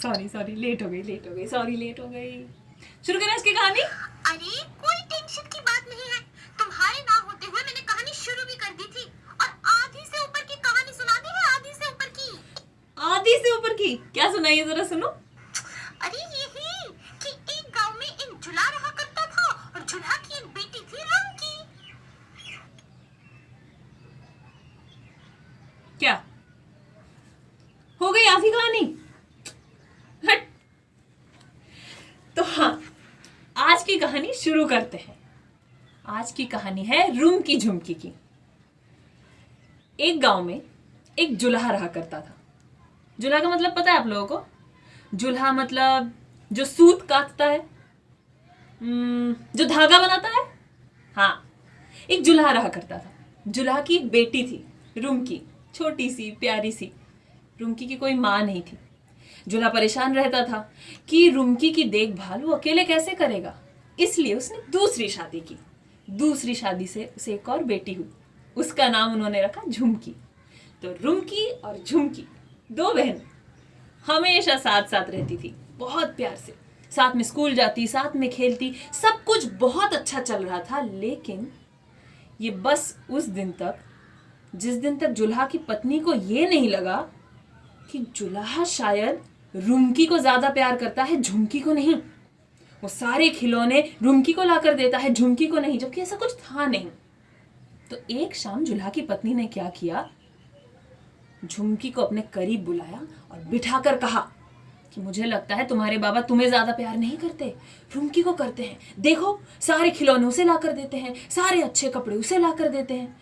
Sorry late हो गई sorry late हो गई। शुरू करें इसकी कहानी। अरे कोई टेंशन की बात नहीं है, तुम्हारे ना होते हुए मैंने कहानी शुरू भी कर दी थी और आधी से ऊपर की कहानी सुना दी है। आधी से ऊपर की। आधी से ऊपर की क्या सुनाइए जरा सुनो। अरे यही कि एक गांव में एक जुला रहा करता था और जुला की एक बेटी थी रंग की। क्या हो गई आधी कहानी? हट। तो हाँ, आज की कहानी शुरू करते हैं। आज की कहानी है रूम की झुमकी की। एक गांव में एक जुल्हा रहा करता था। जुल्हा का मतलब पता है आप लोगों को? जुल्हा मतलब जो सूत काटता है, जो धागा बनाता है। हाँ, एक जुल्हा रहा करता था। जुल्हा की एक बेटी थी, रुमकी, छोटी सी प्यारी सी। रुमकी की कोई माँ नहीं थी। जुल्हा परेशान रहता था कि रुमकी की देखभाल वो अकेले कैसे करेगा, इसलिए उसने दूसरी शादी की। दूसरी शादी से उसे एक और बेटी हुई। उसका नाम उन्होंने रखा झुमकी। तो रुमकी और झुमकी दो बहन हमेशा साथ साथ रहती थी, बहुत प्यार से। साथ में स्कूल जाती, साथ में खेलती, सब कुछ बहुत अच्छा चल रहा था। लेकिन ये बस उस दिन तक, जिस दिन तक जुल्हा की पत्नी को ये नहीं लगा कि जुल्हा शायद रुमकी को ज्यादा प्यार करता है, झुमकी को नहीं। वो सारे खिलौने रुमकी को लाकर देता है, झुमकी को नहीं, जबकि ऐसा कुछ था नहीं। तो एक शाम जुल्हा की पत्नी ने क्या किया, झुमकी को अपने करीब बुलाया और बिठाकर कहा कि मुझे लगता है तुम्हारे बाबा तुम्हें ज्यादा प्यार नहीं करते, रुमकी को करते हैं। देखो, सारे खिलौने उसे लाकर देते हैं, सारे अच्छे कपड़े उसे लाकर देते हैं।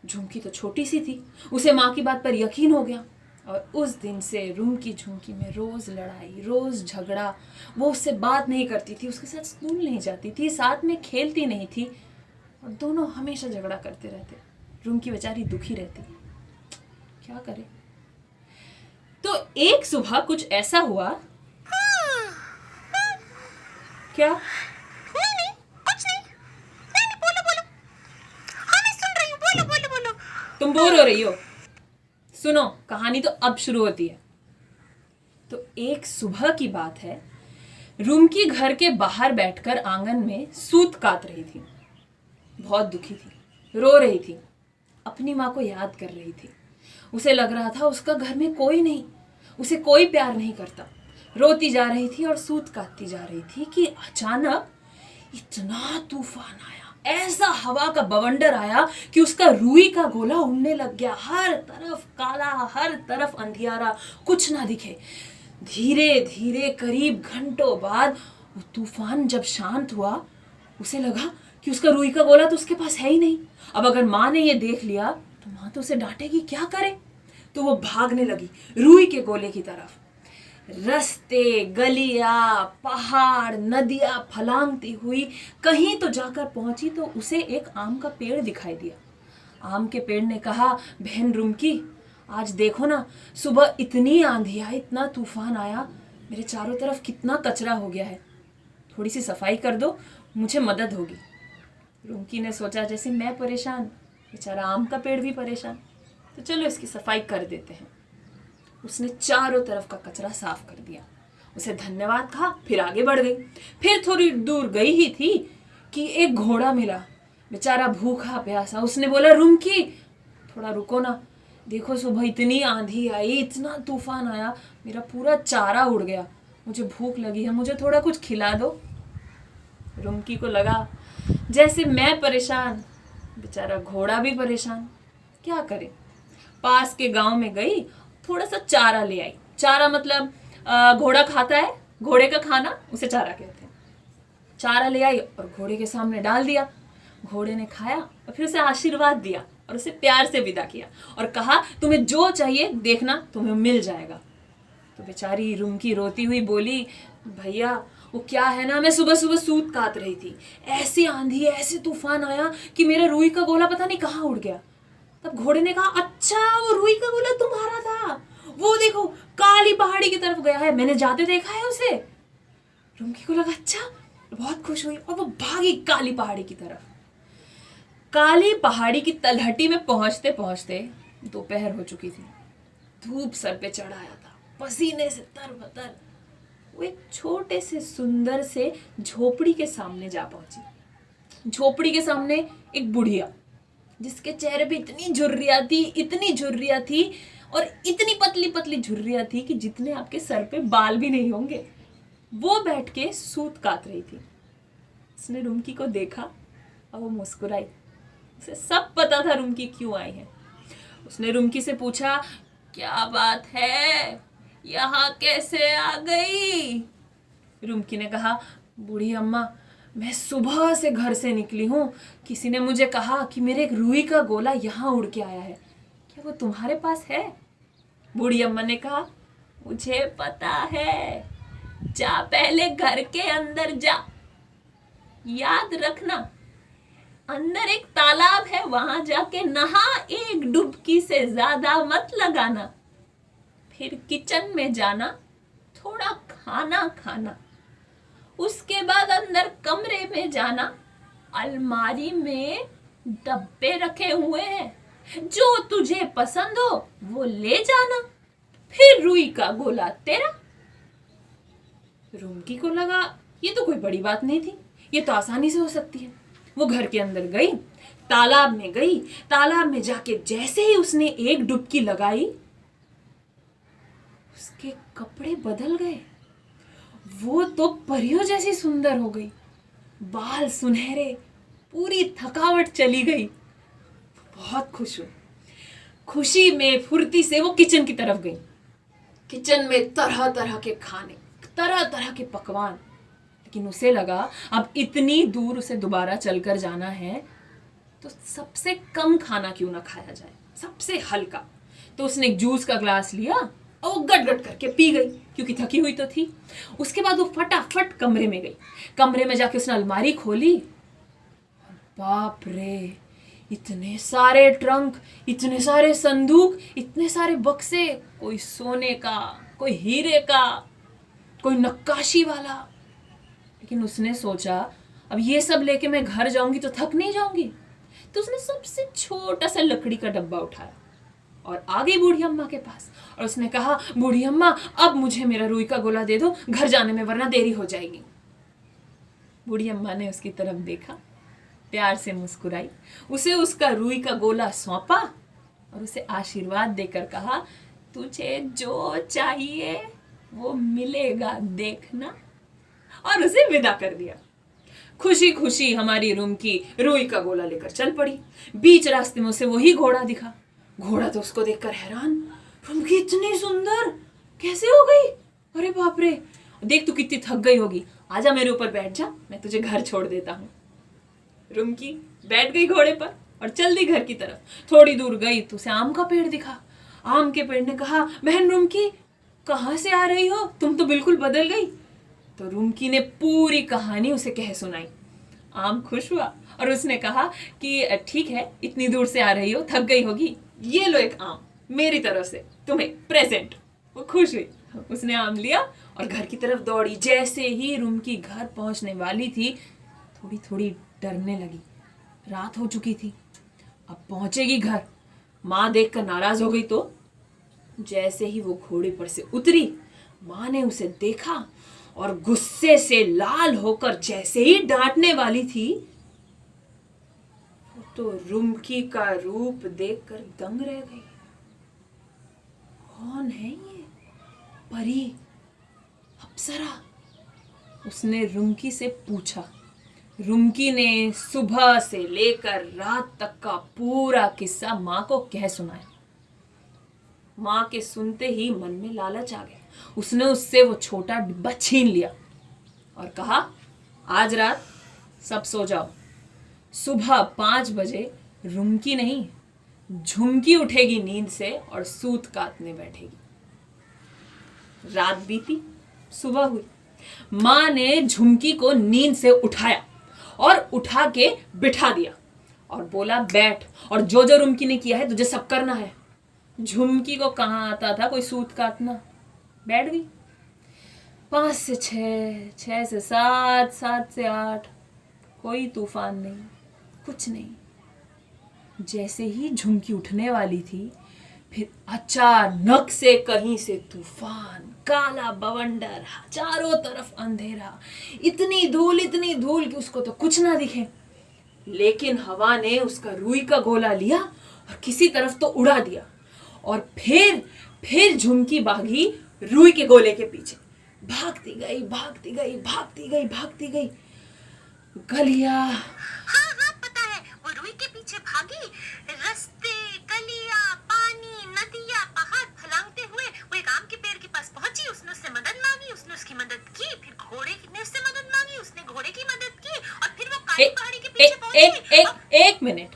झुमकी तो छोटी सी थी, उसे माँ की बात पर यकीन हो गया और उस दिन से रुमकी झुमकी में रोज लड़ाई, रोज झगड़ा। वो उससे बात नहीं करती थी, उसके साथ स्कूल नहीं जाती थी, साथ में खेलती नहीं थी और दोनों हमेशा झगड़ा करते रहते। रुमकी बेचारी दुखी रहती, क्या करे। तो एक सुबह कुछ ऐसा हुआ। क्या? नहीं, कुछ नहीं। नहीं, बोलो बोलो। हाँ, मैं सुन रही हूँ, बोलो बोलो बोलो। तुम बोर हो रही हो? सुनो, कहानी तो अब शुरू होती है। तो एक सुबह की बात है, रुमकी घर के बाहर बैठकर आंगन में सूत काट रही थी। बहुत दुखी थी, रो रही थी, अपनी माँ को याद कर रही थी। उसे लग रहा था उसका घर में कोई नहीं, उसे कोई प्यार नहीं करता। रोती जा रही थी और सूत काटती जा रही थी कि अचानक इतना तूफान आया, ऐसा हवा का बवंडर आया कि उसका रुई का गोला उड़ने लग गया। हर तरफ काला, हर तरफ अंधियारा, कुछ ना दिखे। धीरे धीरे करीब घंटों बाद वो तूफान जब शांत हुआ, उसे लगा कि उसका रुई का गोला तो उसके पास है ही नहीं। अब अगर माँ ने ये देख लिया तो माँ तो उसे डांटेगी, क्या करे। तो वो भागने लगी रुई के गोले की तरफ। रास्ते, गलियां, पहाड़, नदियां फलांगती हुई कहीं तो जाकर पहुंची तो उसे एक आम का पेड़ दिखाई दिया। आम के पेड़ ने कहा, बहन रुमकी, आज देखो ना, सुबह इतनी आंधी आई, इतना तूफान आया, मेरे चारों तरफ कितना कचरा हो गया है, थोड़ी सी सफाई कर दो, मुझे मदद होगी। रुमकी ने सोचा जैसे मैं परेशान, बेचारा आम का पेड़ भी परेशान, तो चलो इसकी सफाई कर देते हैं। उसने चारों तरफ का कचरा साफ कर दिया, उसे धन्यवाद कहा, फिर आगे बढ़ गई। फिर थोड़ी दूर गई ही थी कि एक घोड़ा मिला, बेचारा भूखा प्यासा। उसने बोला, रुमकी थोड़ा रुको ना, देखो सुबह इतनी आंधी आई, इतना तूफान आया, मेरा पूरा चारा उड़ गया, मुझे भूख लगी है, मुझे थोड़ा कुछ खिला दो। रुमकी को लगा जैसे मैं परेशान, बेचारा घोड़ा भी परेशान, क्या करे। पास के गांव में गई, थोड़ा सा चारा ले आई। चारा मतलब घोड़ा खाता है, घोड़े का खाना, उसे चारा कहते हैं। चारा ले आई और घोड़े के सामने डाल दिया। घोड़े ने खाया और फिर उसे आशीर्वाद दिया और उसे प्यार से विदा किया और कहा, तुम्हें जो चाहिए देखना, तुम्हें मिल जाएगा। तो बेचारी रुमकी रोती हुई बोली, भैया वो क्या है ना, मैं सुबह सुबह सूत काट रही थी, ऐसी आंधी, ऐसे तूफान आया कि मेरा रुई का गोला पता नहीं कहाँ उड़ गया। तब घोड़े ने कहा, अच्छा वो रुई का गोला तुम्हारा था, वो देखो काली पहाड़ी की तरफ गया है, मैंने जाते देखा है उसे। रुमकी को लगा अच्छा, बहुत खुश हुई और वो भागी काली पहाड़ी की तरफ। काली पहाड़ी की तलहटी में पहुंचते पहुंचते दोपहर हो चुकी थी। धूप सर पे चढ़ आया था, पसीने से तरबतर वो एक छोटे से सुंदर से झोपड़ी के सामने जा पहुंची। झोपड़ी के सामने एक बुढ़िया, जिसके चेहरे पे इतनी झुर्रियाँ थी और इतनी पतली पतली झुर्रियाँ थी कि जितने आपके सर पे बाल भी नहीं होंगे, वो बैठ के सूत काट रही थी। उसने रुमकी को देखा और वो मुस्कुराई। उसे सब पता था रुमकी क्यों आई है। उसने रुमकी से पूछा, क्या बात है, यहाँ कैसे आ गई? रुमकी ने कहा, बूढ़ी अम्मा, मैं सुबह से घर से निकली हूँ। किसी ने मुझे कहा कि मेरे एक रुई का गोला यहाँ उड़ के आया है, क्या वो तुम्हारे पास है? बूढ़ी अम्मा ने कहा, मुझे पता है, जा पहले घर के अंदर जा। याद रखना, अंदर एक तालाब है, वहां जाके नहा, एक डुबकी से ज्यादा मत लगाना। फिर किचन में जाना, थोड़ा खाना खाना। उसके बाद अंदर कमरे में जाना, अलमारी में डब्बे रखे हुए हैं, जो तुझे पसंद हो वो ले जाना। फिर रुई का गोला तेरा। रुमकी को लगा ये तो कोई बड़ी बात नहीं थी, ये तो आसानी से हो सकती है। वो घर के अंदर गई, तालाब में गई। तालाब में जाके जैसे ही उसने एक डुबकी लगाई, उसके कपड़े बदल गए। वो तो परियों जैसी सुंदर हो गई, बाल सुनहरे, पूरी थकावट चली गई। बहुत खुश हुई। खुशी में फुर्ती से वो किचन की तरफ गई। किचन में तरह तरह के खाने, तरह तरह के पकवान। लेकिन उसे लगा अब इतनी दूर उसे दोबारा चलकर जाना है, तो सबसे कम खाना क्यों ना खाया जाए, सबसे हल्का। तो उसने एक जूस का ग्लास लिया और वो गट गट करके पी गई, क्योंकि थकी हुई तो थी। उसके बाद वो फटाफट कमरे में गई। कमरे में जाके उसने अलमारी खोली। बाप रे, इतने सारे ट्रंक, इतने सारे संदूक, इतने सारे बक्से, कोई सोने का, कोई हीरे का, कोई नक्काशी वाला। लेकिन उसने सोचा, अब ये सब लेके मैं घर जाऊंगी तो थक नहीं जाऊंगी। तो उसने सबसे छोटा सा लकड़ी का डब्बा उठाया और आ गई बूढ़ी अम्मा के पास। और उसने कहा, बूढ़ी अम्मा, अब मुझे मेरा रुई का गोला दे दो घर जाने में, वरना देरी हो जाएगी। बूढ़ी अम्मा ने उसकी तरफ देखा, प्यार से मुस्कुराई, उसे उसका रुई का गोला सौंपा और उसे आशीर्वाद देकर कहा, तुझे जो चाहिए वो मिलेगा, देखना। और उसे विदा कर दिया। खुशी खुशी हमारी रुमकी रुई का गोला लेकर चल पड़ी। बीच रास्ते में उसे वही घोड़ा दिखा। घोड़ा तो उसको देखकर हैरान, रुमकी इतनी सुंदर कैसे हो गई? अरे बाप रे, देख तू कितनी थक गई होगी, आजा मेरे ऊपर बैठ जा, मैं तुझे घर छोड़ देता हूँ। रुमकी बैठ गई घोड़े पर और चल दी घर की तरफ। थोड़ी दूर गई तो उसे आम का पेड़ दिखा। आम के पेड़ ने कहा, बहन रुमकी, कहाँ से आ रही हो, तुम तो बिल्कुल बदल गई। तो रुमकी ने पूरी कहानी उसे कह सुनाई। आम खुश हुआ और उसने कहा कि ठीक है, इतनी दूर से आ रही हो, थक गई होगी, ये लो एक आम मेरी तरफ से तुम्हें प्रेजेंट। वो खुश हुई, उसने आम लिया और घर की तरफ दौड़ी। जैसे ही रुमकी घर पहुंचने वाली थी, थोड़ी थोड़ी डरने लगी। रात हो चुकी थी, अब पहुंचेगी घर, माँ देखकर नाराज हो गई। तो जैसे ही वो घोड़े पर से उतरी, माँ ने उसे देखा और गुस्से से लाल होकर जैसे ही डांटने वाली थी, वो तो रुमकी का रूप देखकर दंग रह गई। कौन है ये? परी? अप्सरा? उसने रुमकी से पूछा। रुमकी ने सुबह से लेकर रात तक का पूरा किस्सा माँ को कह सुनाया। माँ के सुनते ही मन में लालच आ गया। उसने उससे वो छोटा डिब्बा छीन लिया और कहा, आज रात सब सो जाओ, सुबह 5 बजे रुमकी नहीं, झुमकी उठेगी नींद से और सूत काटने बैठेगी। रात बीती, सुबह हुई। माँ ने झुमकी को नींद से उठाया और उठा के बिठा दिया और बोला, बैठ, और जो जो रुमकी ने किया है तुझे सब करना है। झुमकी को कहाँ आता था कोई सूत काटना। बैठ गई। 5 से 6, 6 से 7, 7 से 8, कोई तूफान नहीं, कुछ नहीं। जैसे ही झुमकी उठने वाली थी, फिर अचानक से कहीं से तूफान, काला बवंडर, चारों तरफ अंधेरा, इतनी धूल कि उसको तो कुछ ना दिखे। लेकिन हवा ने उसका रुई का गोला लिया और किसी तरफ तो उड़ा दिया, और फिर झुमकी भागी रुई के गोले के पीछे। भागती गई गलिया। हाँ हाँ पता है, वो रुई के पीछे भागी। रास्ते, गलियां, पानी, नदियां, पहाड़ फलांगते हुए वो एक आम के पेड़ के पास पहुंची। उसने उससे मदद मांगी, उसने उसकी मदद की। फिर घोड़े ने उससे मदद मांगी, उसने घोड़े की मदद की। और फिर वो काली पहाड़ी के पीछे पहुंची। एक मिनट,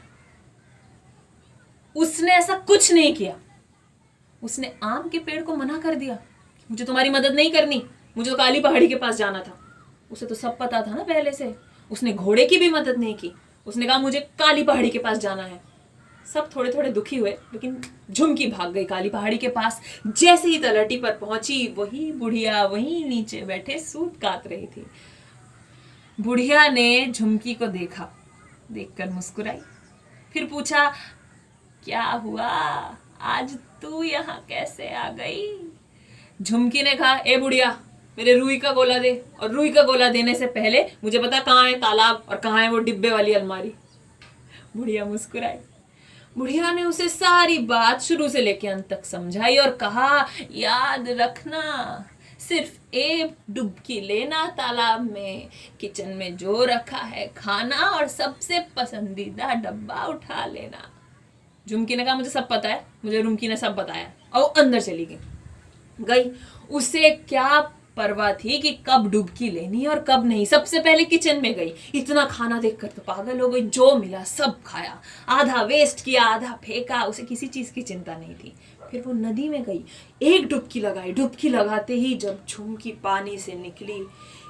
उसने ऐसा कुछ नहीं किया। उसने आम के पेड़ को मना कर दिया, मुझे तुम्हारी मदद नहीं करनी, मुझे तो काली पहाड़ी के पास जाना था। उसे तो सब पता था ना पहले से। उसने घोड़े की भी मदद नहीं की, उसने कहा मुझे काली पहाड़ी के पास जाना है। सब थोड़े थोड़े दुखी हुए, लेकिन झुमकी भाग गई काली पहाड़ी के पास। जैसे ही तलहटी पर पहुंची, वही बुढ़िया वहीं नीचे बैठे सूत काट रही थी। बुढ़िया ने झुमकी को देखा, देखकर मुस्कुराई, फिर पूछा, क्या हुआ, आज तू यहाँ कैसे आ गई? झुमकी ने कहा, ए बुढ़िया, मेरे रुई का गोला दे, और रुई का गोला देने से पहले मुझे पता कहाँ है तालाब और कहाँ है वो डिब्बे वाली अलमारी। बुढ़िया मुस्कुराई। बुढ़िया ने उसे सारी बात शुरू से लेकर अंत तक समझाई और कहा, याद रखना, सिर्फ एक डुबकी लेना तालाब में, किचन में जो रखा है खाना और सबसे पसंदीदा डब्बा उठा लेना। झुमकी ने कहा, मुझे सब पता है, मुझे रुमकी ने सब बताया, और अंदर चली गई। उसे क्या परवाह थी कि कब डुबकी लेनी और कब नहीं। सबसे पहले किचन में गई, इतना खाना देखकर तो पागल हो गई। जो मिला सब खाया, आधा वेस्ट किया, आधा फेंका, उसे किसी चीज की चिंता नहीं थी। फिर वो नदी में गई, एक डुबकी लगाई। डुबकी लगाते ही जब झुमकी पानी से निकली,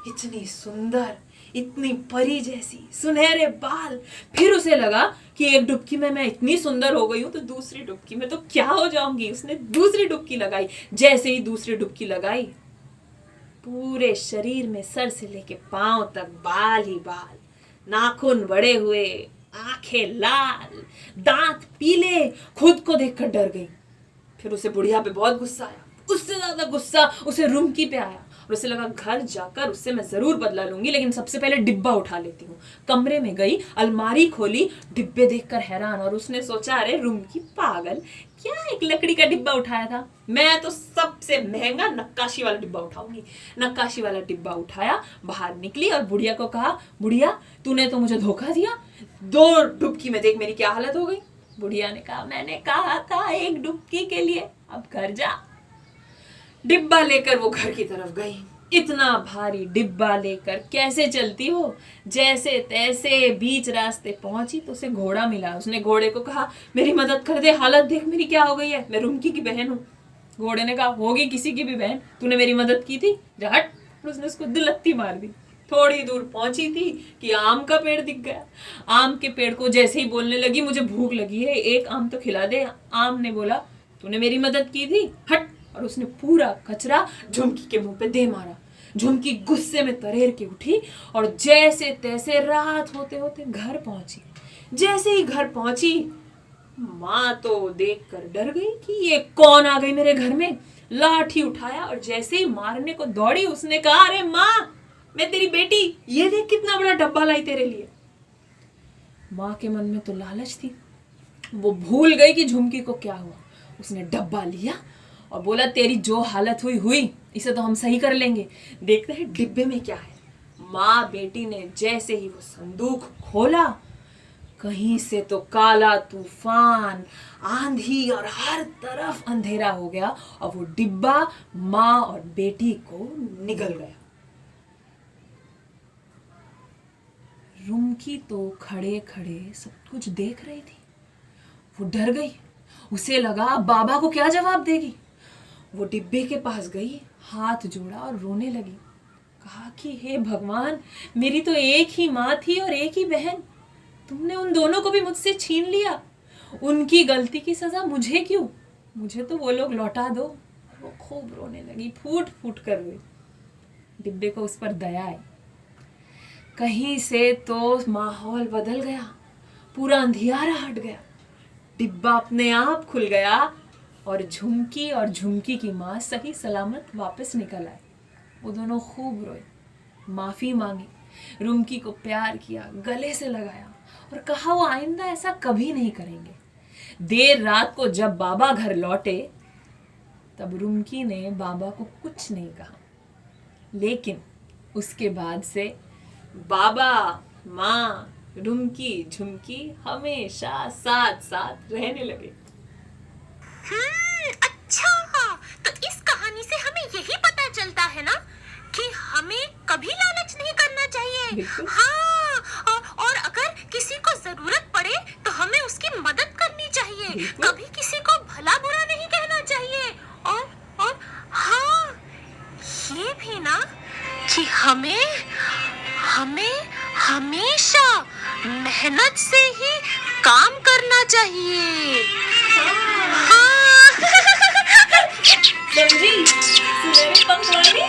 इतनी सुंदर, इतनी परी जैसी, सुनहरे बाल। फिर उसे लगा कि एक डुबकी में मैं इतनी सुंदर हो गई हूं, तो दूसरी डुबकी में तो क्या हो जाऊंगी। उसने दूसरी डुबकी लगाई। जैसे ही दूसरी डुबकी लगाई, पूरे शरीर में सर से लेके पांव तक बाल ही बाल, नाखून बड़े हुए, आंखें लाल, दांत पीले। खुद को देखकर डर गई। फिर उसे बुढ़िया पे बहुत गुस्सा आया। उससे ज्यादा गुस्सा उसे रुमकी पे आया, और उसे लगा घर जाकर उससे मैं जरूर बदला लूंगी, लेकिन सबसे पहले डिब्बा उठा लेती हूँ। कमरे में गई, अलमारी खोली, डिब्बे देखकर हैरान, और उसने सोचा, अरे रुमकी पागल, क्या एक लकड़ी का डिब्बा उठाया था, मैं तो सबसे महंगा नक्काशी वाला डिब्बा उठाऊंगी। नक्काशी वाला डिब्बा उठाया, बाहर निकली और बुढ़िया को कहा, बुढ़िया तूने तो मुझे धोखा दिया, 2 डुबकी में देख मेरी क्या हालत हो गई। बुढ़िया ने कहा, मैंने कहा था एक डुबकी के लिए, अब घर जा। डिब्बा लेकर वो घर की तरफ गई। इतना भारी डिब्बा लेकर कैसे चलती हो, जैसे तैसे बीच रास्ते पहुंची तो उसे घोड़ा मिला। उसने घोड़े को कहा, मेरी मदद कर दे, हालत देख मेरी क्या हो गई है, मैं रुमकी की बहन हूँ। घोड़े ने कहा, होगी किसी की भी बहन, तूने मेरी मदद की थी, जा हट। उसने उसको दुलत्ती मार दी। थोड़ी दूर पहुंची थी कि आम का पेड़ दिख गया। आम के पेड़ को जैसे ही बोलने लगी, मुझे भूख लगी है, एक आम तो खिला दे। आम ने बोला, तूने मेरी मदद की थी, हट। और उसने पूरा कचरा झुमकी के मुंह पे दे मारा। झुमकी गुस्से में तरेर के उठी और जैसे तैसे रात होते होते घर पहुंची। जैसे ही घर पहुंची, माँ तो देखकर डर गई कि ये कौन आ गई मेरे घर में। लाठी उठाया और जैसे ही मारने को दौड़ी, उसने कहा, अरे माँ, मैं तेरी बेटी, ये देख कितना बड़ा डब्बा लाई तेरे लिए। माँ के मन में तो लालच थी, वो भूल गई कि झुमकी को क्या हुआ। उसने डब्बा लिया और बोला, तेरी जो हालत हुई, इसे तो हम सही कर लेंगे, देखते हैं डिब्बे में क्या है। माँ बेटी ने जैसे ही वो संदूक खोला, कहीं से तो काला तूफान, आंधी और हर तरफ अंधेरा हो गया, और वो डिब्बा माँ और बेटी को निगल गया। रुमकी तो खड़े खड़े सब कुछ देख रही थी। वो डर गई, उसे लगा बाबा को क्या जवाब देगी। वो डिब्बे के पास गई, हाथ जोड़ा और रोने लगी। कहा कि हे भगवान, मेरी तो एक ही माँ थी और एक ही बहन, तुमने उन दोनों को भी मुझसे छीन लिया। उनकी गलती की सजा मुझे क्यों, मुझे तो वो लोग लौटा दो। वो खूब रोने लगी, फूट फूट कर रोई। डिब्बे को उस पर दया आई। कहीं से तो माहौल बदल गया, पूरा अंधियारा हट गया, डिब्बा अपने आप खुल गया और झुमकी की माँ सही सलामत वापस निकल आए। वो दोनों खूब रोए, माफी मांगी, रुमकी को प्यार किया, गले से लगाया और कहा वो आइंदा ऐसा कभी नहीं करेंगे। देर रात को जब बाबा घर लौटे तब रुमकी ने बाबा को कुछ नहीं कहा, लेकिन उसके बाद से बाबा, माँ, रुमकी, झुमकी हमेशा साथ साथ रहने लगे। अच्छा, तो इस कहानी से हमें यही पता चलता है ना कि हमें कभी लालच नहीं करना चाहिए। बिल्कुल। हाँ, और अगर किसी को जरूरत पड़े तो हमें उसकी मदद करनी चाहिए। बिल्कुल। कभी किसी को भला बुरा नहीं कहना चाहिए। और हाँ, ये भी ना कि हमें हमेशा मेहनत से ही काम करना चाहिए। हाँ। समझी? सुनहरे पंख वाली।